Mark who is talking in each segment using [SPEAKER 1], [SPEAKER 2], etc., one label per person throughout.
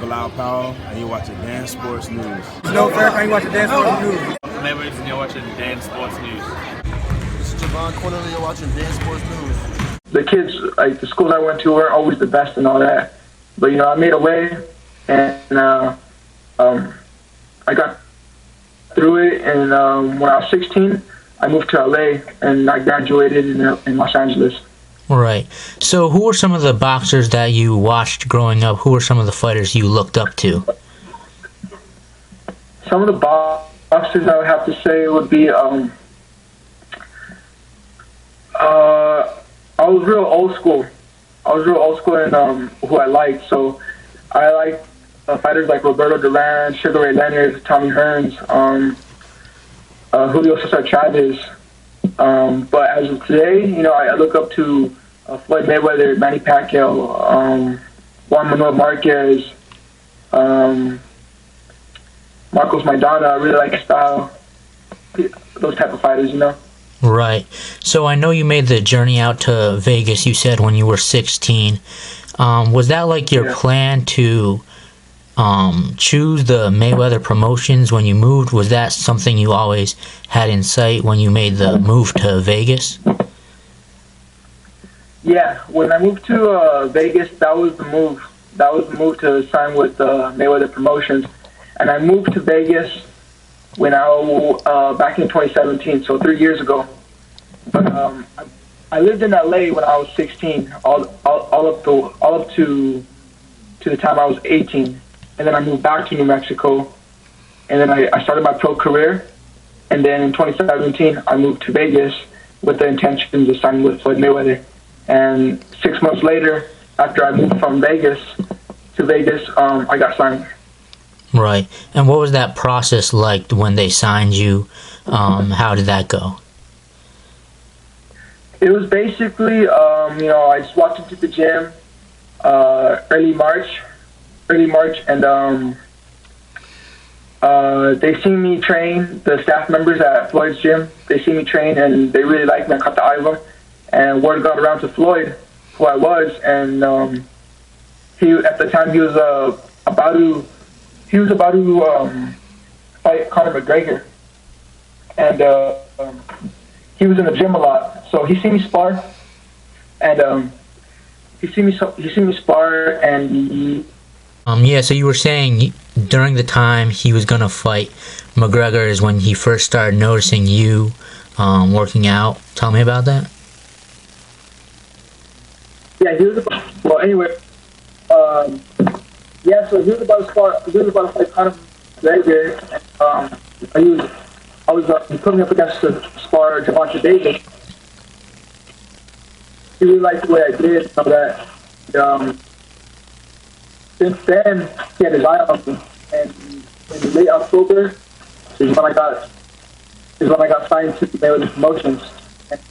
[SPEAKER 1] Bilal Powell, and you're watching Dansportsnews.
[SPEAKER 2] No, Farrakhan, and you're watching Dansportsnews.
[SPEAKER 3] Mayweather, and you're watching Dansportsnews.
[SPEAKER 4] This is Javon Quinlan, you're watching Dansportsnews.
[SPEAKER 5] The kids, like the schools I went to, weren't always the best and all that. But, I made a way, and I got through it. And when I was 16, I moved to LA, and I graduated in Los Angeles.
[SPEAKER 6] Right. So who were some of the boxers that you watched growing up? Who were some of the fighters you looked up to?
[SPEAKER 5] Some of the boxers I would have to say would be, I was real old school. In who I liked. So I liked fighters like Roberto Duran, Sugar Ray Leonard, Tommy Hearns, Julio Cesar Chavez. But as of today, I look up to Floyd Mayweather, Manny Pacquiao, Juan Manuel Marquez, Marcos Maidana. I really like his style. Those type of fighters,
[SPEAKER 6] Right. So I know you made the journey out to Vegas, you said, when you were 16. Was that like your plan to choose the Mayweather Promotions when you moved? Was that something you always had in sight when you made the move to Vegas?
[SPEAKER 5] Yeah, when I moved to Vegas, that was the move. That was the move to sign with Mayweather Promotions. And I moved to Vegas when back in 2017, so 3 years ago. But I lived in LA when I was 16, all up to the time I was 18, and then I moved back to New Mexico, and then I started my pro career, and then in 2017 I moved to Vegas with the intentions of signing with Floyd Mayweather. And 6 months later, after I moved from Vegas to Vegas, I got signed.
[SPEAKER 6] Right. And what was that process like when they signed you? How did that go?
[SPEAKER 5] It was basically, I just walked into the gym early March, and they seen me train, the staff members at Floyd's gym. They seen me train, and they really liked me. I caught the eye of them, and word got around to Floyd, who I was, and at the time he was about to fight Conor McGregor, and he was in the gym a lot. So he seen me spar, and he seen me spar, and
[SPEAKER 6] yeah. So you were saying during the time he was gonna fight McGregor is when he first started noticing you working out. Tell me about that.
[SPEAKER 5] Yeah, he was about. Well, anyway, yeah. So he was about to spar. He was about to fight Conor McGregor. He put me up against the spar Gervonta Davis. He really liked the way I did, so that since then he had his eye on me. And in late October is when I got signed to Mayweather Promotions,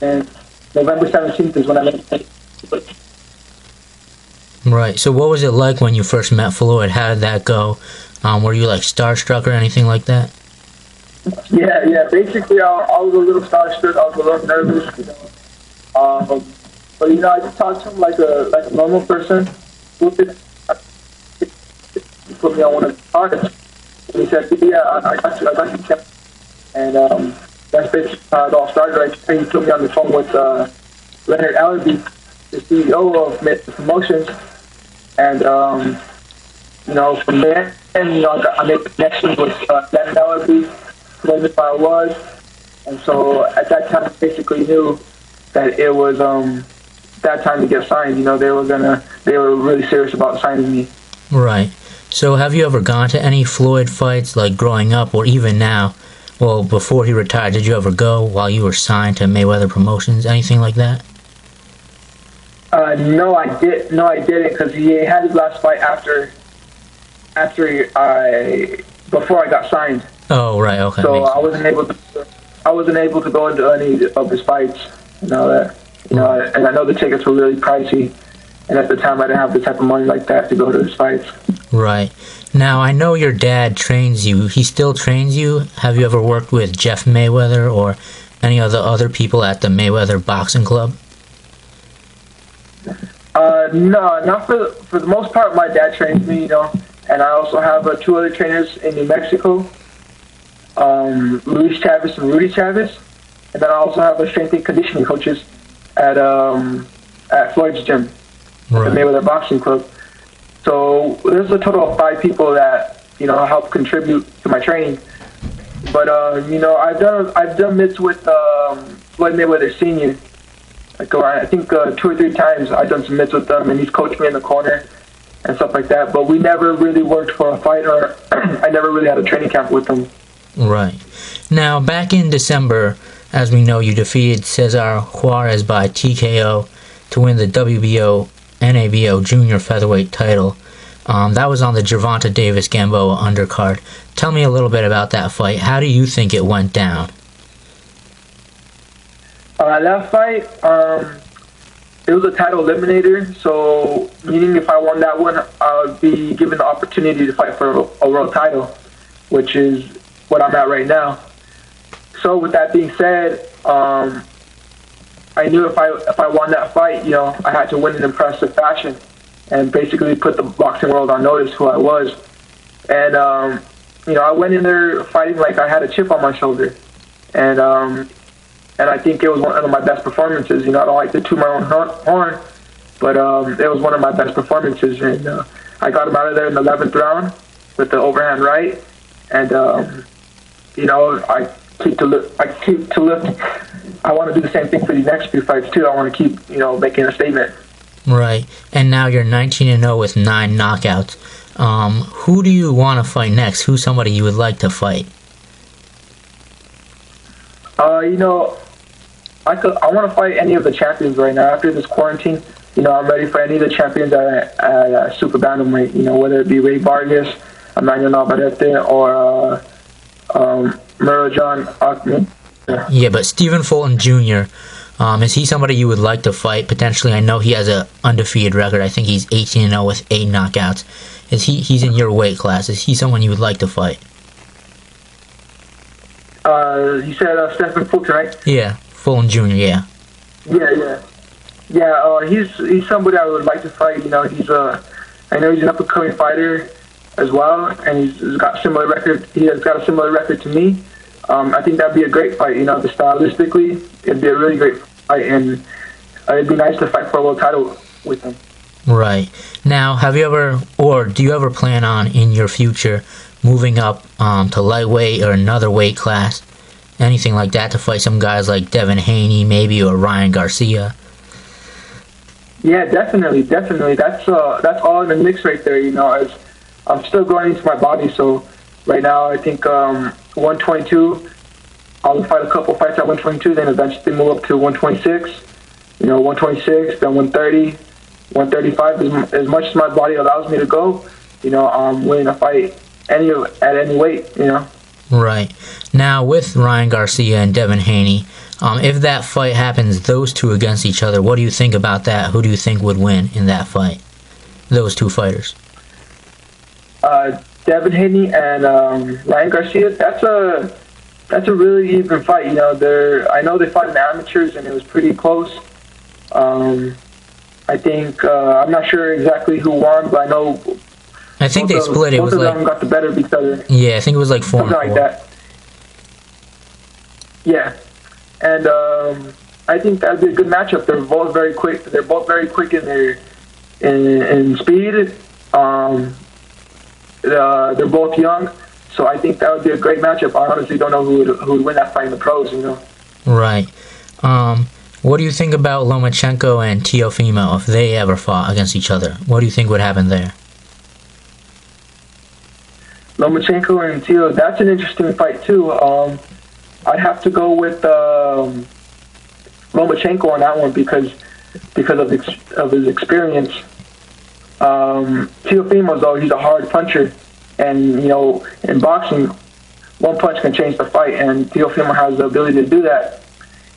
[SPEAKER 5] and November 17th is when I made it.
[SPEAKER 6] Right. So what was it like when you first met Floyd? How did that go? Were you like starstruck or anything like that?
[SPEAKER 5] Yeah. Basically, I was a little starstruck. I was a little nervous, but I just talked to him like a normal person. He put me on one of his cards, and he said, "Yeah, I got you." And that's basically how it all started. Right? He put me on the phone with Leonard Allerby, the CEO of Mayweather Promotions, and from there, I made connections with Leonard Allerby, who I knew who I was, and so at that time, I basically knew that it was that time to get signed. They were really serious about signing me.
[SPEAKER 6] Right. So have you ever gone to any Floyd fights, like growing up or even now? Well, before he retired, did you ever go while you were signed to Mayweather Promotions? Anything like that?
[SPEAKER 5] No, I didn't, because he had his last fight before I got signed.
[SPEAKER 6] Oh, right. Okay.
[SPEAKER 5] So I wasn't able to go into any of his fights and all that. And I know the tickets were really pricey, and at the time I didn't have the type of money like that to go to his fights.
[SPEAKER 6] Right. Now, I know your dad trains you. He still trains you. Have you ever worked with Jeff Mayweather or any of the other people at the Mayweather Boxing Club?
[SPEAKER 5] No, not for the most part. My dad trains me, And I also have two other trainers in New Mexico, Luis Chavez and Rudy Chavez. And then I also have a strength and conditioning coaches at Floyd's gym,
[SPEAKER 6] Right.
[SPEAKER 5] the Mayweather Boxing Club. So there's a total of 5 people that help contribute to my training. But I've done mitts with Floyd Mayweather Sr. Like I think 2 or 3 times I've done some mitts with them, and he's coached me in the corner and stuff like that. But we never really worked for a fight, or I never really had a training camp with him.
[SPEAKER 6] Right. Now, back in December, as we know, you defeated Cesar Juarez by TKO to win the WBO NABO Junior Featherweight title. That was on the Gervonta Davis-Gamboa undercard. Tell me a little bit about that fight. How do you think it went down?
[SPEAKER 5] That fight, it was a title eliminator, so meaning if I won that one, I would be given the opportunity to fight for a world title, which is what I'm at right now. So with that being said, I knew if I won that fight, I had to win in impressive fashion and basically put the boxing world on notice who I was. And I went in there fighting like I had a chip on my shoulder, and I think it was one of my best performances. I don't like to toot my own horn, but it was one of my best performances. And I got him out of there in the 11th round with the overhand right, and I keep to lift. I want to do the same thing for these next few fights too. I want to keep making a statement.
[SPEAKER 6] Right. And now you're 19-0 with 9 knockouts. Who do you want to fight next? Who's somebody you would like to fight?
[SPEAKER 5] I want to fight any of the champions right now. After this quarantine, I'm ready for any of the champions at super bantamweight. Whether it be Ray Vargas, Emmanuel Navarrete, or Murajan Akman.
[SPEAKER 6] Yeah, but Stephen Fulton Jr., is he somebody you would like to fight potentially? I know he has a undefeated record. I think he's 18-0 with 8 knockouts. He's in your weight class? Is he someone you would like to fight?
[SPEAKER 5] You said Stephen Fulton, right?
[SPEAKER 6] Yeah, Fulton Jr. Yeah.
[SPEAKER 5] Yeah. He's somebody I would like to fight. I know he's an up and coming fighter as well, and he's got a similar record. He has got a similar record to me. I think that'd be a great fight. Stylistically, it'd be a really great fight, and it'd be nice to fight for a world title with him.
[SPEAKER 6] Right. Now, have you ever, or do you ever plan on in your future moving up to lightweight or another weight class, anything like that, to fight some guys like Devin Haney, maybe, or Ryan Garcia?
[SPEAKER 5] Yeah, definitely. That's all in the mix right there. As I'm still growing into my body, so right now I think 122. I'll fight a couple fights at 122, then eventually move up to 126. 126, then 130, 135. As much as my body allows me to go, I'm willing to fight at any weight.
[SPEAKER 6] Right. Now, with Ryan Garcia and Devin Haney, if that fight happens, those two against each other, what do you think about that? Who do you think would win in that fight? Those 2 fighters.
[SPEAKER 5] Devin Haney and Ryan Garcia. That's a really even fight. I know they fought in the amateurs and it was pretty close. I think I'm not sure exactly who won, but I know.
[SPEAKER 6] I think they split. It was
[SPEAKER 5] both of
[SPEAKER 6] like
[SPEAKER 5] them got the better of each other.
[SPEAKER 6] Yeah, I think it was like 4-4.
[SPEAKER 5] Something like that. Yeah, and I think that'd be a good matchup. They're both very quick. They're both very quick in their in speed. They're both young, so I think that would be a great matchup. I honestly don't know who would win that fight in the pros.
[SPEAKER 6] Right. What do you think about Lomachenko and Teofimo if they ever fought against each other? What do you think would happen there?
[SPEAKER 5] Lomachenko and Teo, that's an interesting fight too. I'd have to go with Lomachenko on that one because of his experience. Teofimo, though, he's a hard puncher, and in boxing, one punch can change the fight, and Teofimo has the ability to do that.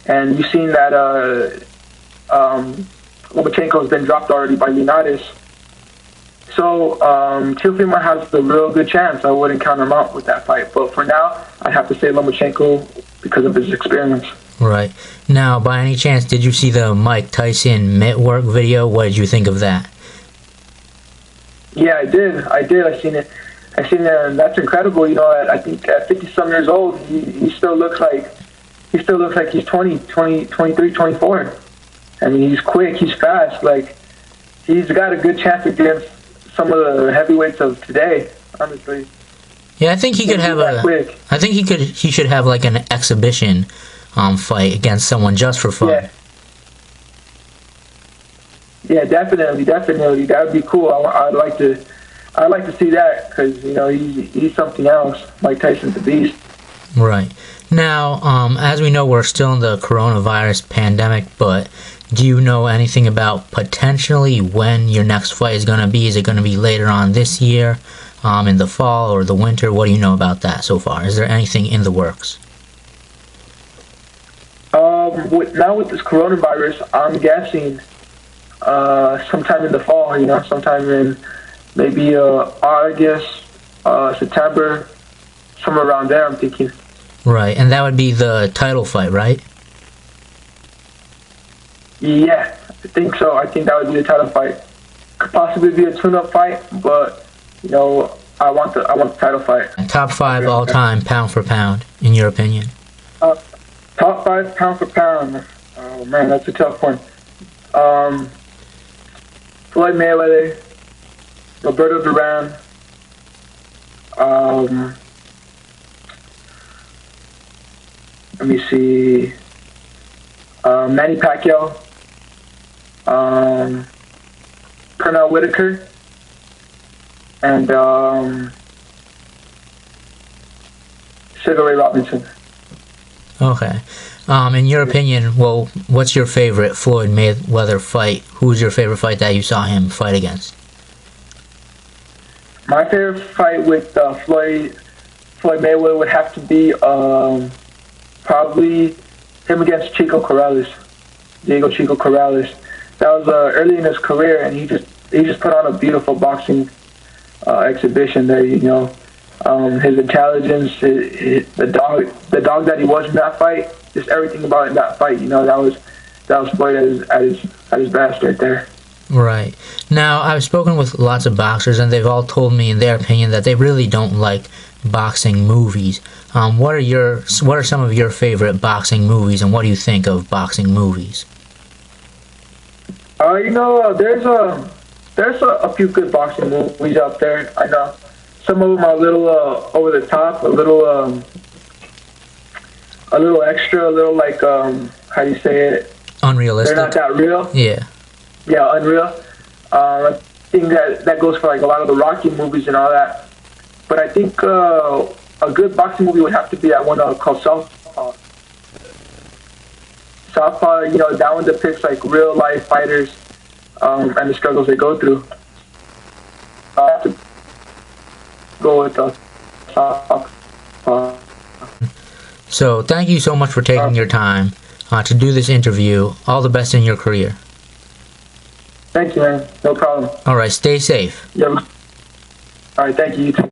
[SPEAKER 5] And you've seen that Lomachenko has been dropped already by Linares. So Teofimo has the real good chance. I wouldn't count him out with that fight. But for now, I'd have to say Lomachenko because of his experience.
[SPEAKER 6] Right. Now, by any chance, did you see the Mike Tyson mitt work video? What did you think of that?
[SPEAKER 5] Yeah, I did. I seen it. And that's incredible. I think at 50-some years old, he still looks like he's 23, 24. I mean, he's quick, he's fast. Like, he's got a good chance against some of the heavyweights of today. Honestly.
[SPEAKER 6] Yeah, I think he could have I think he should have like an exhibition fight against someone just for fun.
[SPEAKER 5] Yeah. Yeah, definitely. That would be cool. I'd like to see that because he's something else. Mike Tyson's a beast.
[SPEAKER 6] Right. Now, as we know, we're still in the coronavirus pandemic, but do you know anything about potentially when your next fight is going to be? Is it going to be later on this year, in the fall or the winter? What do you know about that so far? Is there anything in the works?
[SPEAKER 5] Now with this coronavirus, I'm guessing sometime in the fall, sometime in maybe August, September, somewhere around there, I'm thinking.
[SPEAKER 6] Right, and that would be the title fight, right?
[SPEAKER 5] Yeah, I think so. I think that would be the title fight. Could possibly be a tune-up fight, but I want the title fight.
[SPEAKER 6] And top 5 all-time, pound for pound, in your opinion?
[SPEAKER 5] Top 5 pound for pound. Oh man, that's a tough one. Floyd Mayweather, Roberto Duran, let me see, Manny Pacquiao, Pernell Whitaker, and Sugar Ray Robinson.
[SPEAKER 6] Okay. In your opinion, well, what's your favorite Floyd Mayweather fight? Who's your favorite fight that you saw him fight against?
[SPEAKER 5] My favorite fight with Floyd Mayweather would have to be probably him against Diego Chico Corrales. That was early in his career, and he just put on a beautiful boxing exhibition there. His intelligence, the dog that he was in that fight, just everything about that fight. That was Floyd at his best right there.
[SPEAKER 6] Right. Now, I've spoken with lots of boxers, and they've all told me, in their opinion, that they really don't like boxing movies. What are some of your favorite boxing movies, and what do you think of boxing movies?
[SPEAKER 5] There's a few good boxing movies out there. I know some of them are a little over the top, a little extra, a little like how do you say it?
[SPEAKER 6] Unrealistic.
[SPEAKER 5] They're not that real.
[SPEAKER 6] Yeah.
[SPEAKER 5] Yeah, unreal. I think that goes for like a lot of the Rocky movies and all that. But I think a good boxing movie would have to be that one called Southpaw. Southpaw, that one depicts like real life fighters and the struggles they go through. I have to go with Southpaw.
[SPEAKER 6] So, thank you so much for taking your time to do this interview. All the best in your career.
[SPEAKER 5] Thank you, man. No problem.
[SPEAKER 6] All right, stay safe.
[SPEAKER 5] Yeah. All right, thank you. You too.